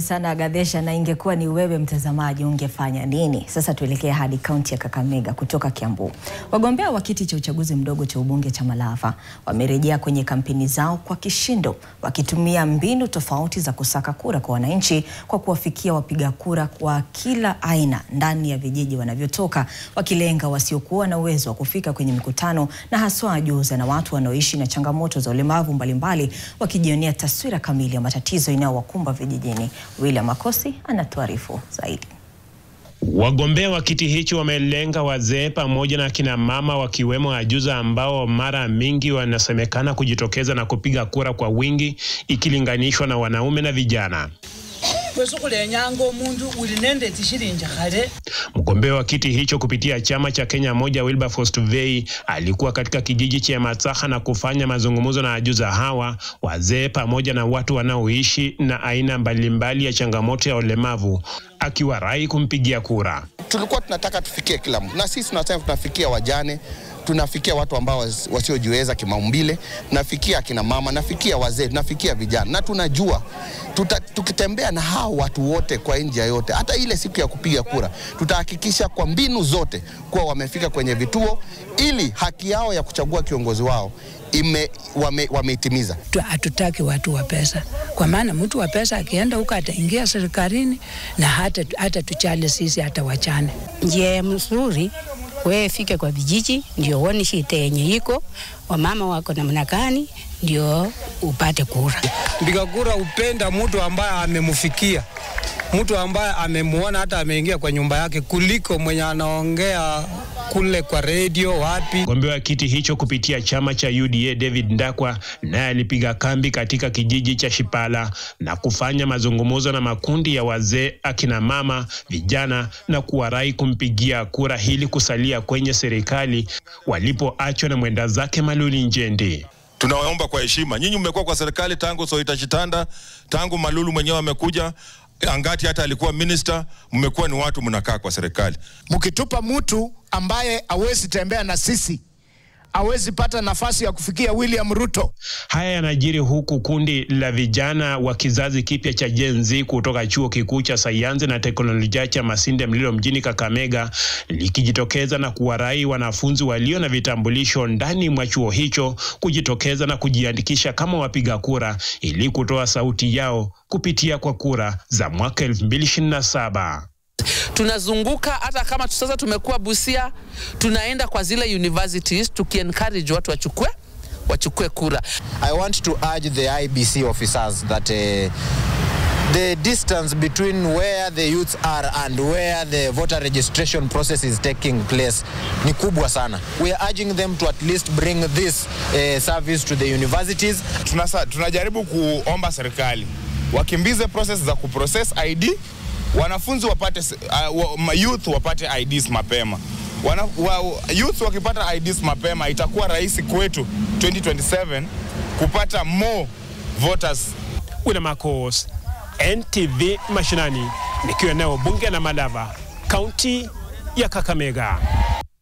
Sana Gadesha, na ingekuwa ni wewe mtazamaji ungefanya nini? Sasa tuelekea hadi kaunti ya Kakamega kutoka Kiambu. Wagombea wa kiti cha uchaguzi mdogo cha ubunge cha Malava wamerejea kwenye kampeni zao kwa kishindo, wakitumia mbinu tofauti za kusaka kura kwa wananchi kwa kuwafikia wapiga kura kwa kila aina ndani ya vijiji wanavyotoka, wakilenga wasiokuwa na uwezo wa kufika kwenye mikutano na haswa ajuza na watu wanaoishi na changamoto za ulemavu mbalimbali, wakijionea taswira kamili ya matatizo inayowakumba vijijini. William Makosi anatuarifu zaidi. Wagombea wa kiti hicho wamelenga wazee pamoja na kina mama, wakiwemo ajuza ambao mara mingi wanasemekana kujitokeza na kupiga kura kwa wingi ikilinganishwa na wanaume na vijana. Mgombea wa kiti hicho kupitia chama cha Kenya Moja, Wilberforce Tuvei, alikuwa katika kijiji cha Matsaha na kufanya mazungumzo na ajuza hawa, wazee pamoja na watu wanaoishi na aina mbalimbali ya changamoto ya ulemavu, akiwarai kumpigia kura. Tulikuwa tunataka tufikie kila mtu, na sisi tunasema tunafikia wajane, tunafikia watu ambao wasiojiweza kimaumbile, tunafikia kina mama, nafikia wazee, tunafikia vijana, na tunajua tukitembea na hao watu wote kwa njia yote, hata ile siku ya kupiga kura, tutahakikisha kwa mbinu zote kuwa wamefika kwenye vituo ili haki yao ya kuchagua kiongozi wao wameitimiza. Hatutaki watu wa pesa, kwa maana mtu wa pesa akienda huko ataingia serikalini na hata tuchale sisi hata wachane. Je, mzuri wewe fike kwa vijiji ndio uone shida yenye iko, wamama wako namna gani ndio upate kura. Mpiga kura upenda mtu ambaye amemfikia, mtu ambaye amemuona hata ameingia kwa nyumba yake, kuliko mwenye anaongea kule kwa radio wapi. Mgombea wa kiti hicho kupitia chama cha UDA David Ndakwa naye alipiga kambi katika kijiji cha Shipala na kufanya mazungumzo na makundi ya wazee, akina mama, vijana, na kuwarai kumpigia kura hili kusalia kwenye serikali walipoachwa na mwenda zake Maluli Njendi. Tunawaomba kwa heshima, nyinyi mmekuwa kwa serikali tangu Soita Chitanda, tangu Malulu mwenyewe amekuja, Angati hata alikuwa minister, mmekuwa ni watu mnakaa kwa serikali. Mkitupa mtu ambaye hawezi tembea na sisi, hawezi pata nafasi ya kufikia William Ruto. Haya yanajiri huku kundi la vijana wa kizazi kipya cha Gen Z kutoka chuo kikuu cha sayansi na teknolojia cha Masinde Mlilo mjini Kakamega likijitokeza na kuwarai wanafunzi walio na vitambulisho ndani mwa chuo hicho kujitokeza na kujiandikisha kama wapiga kura ili kutoa sauti yao kupitia kwa kura za mwaka 2027. Tunazunguka, hata kama sasa tumekuwa Busia, tunaenda kwa zile universities tuki-encourage watu wachukue kura. I want to urge the IBC officers that the distance between where the youths are and where the voter registration process is taking place ni kubwa sana. We are urging them to at least bring this service to the universities. Tunajaribu kuomba serikali wakimbize process za kuprocess ID, wanafunzi wapate youth wapate IDs mapema. Youth wakipata IDs mapema itakuwa rahisi kwetu 2027 kupata more voters. William Makosi, NTV Mashinani, nikiwa eneo bunge la Malava, kaunti ya Kakamega.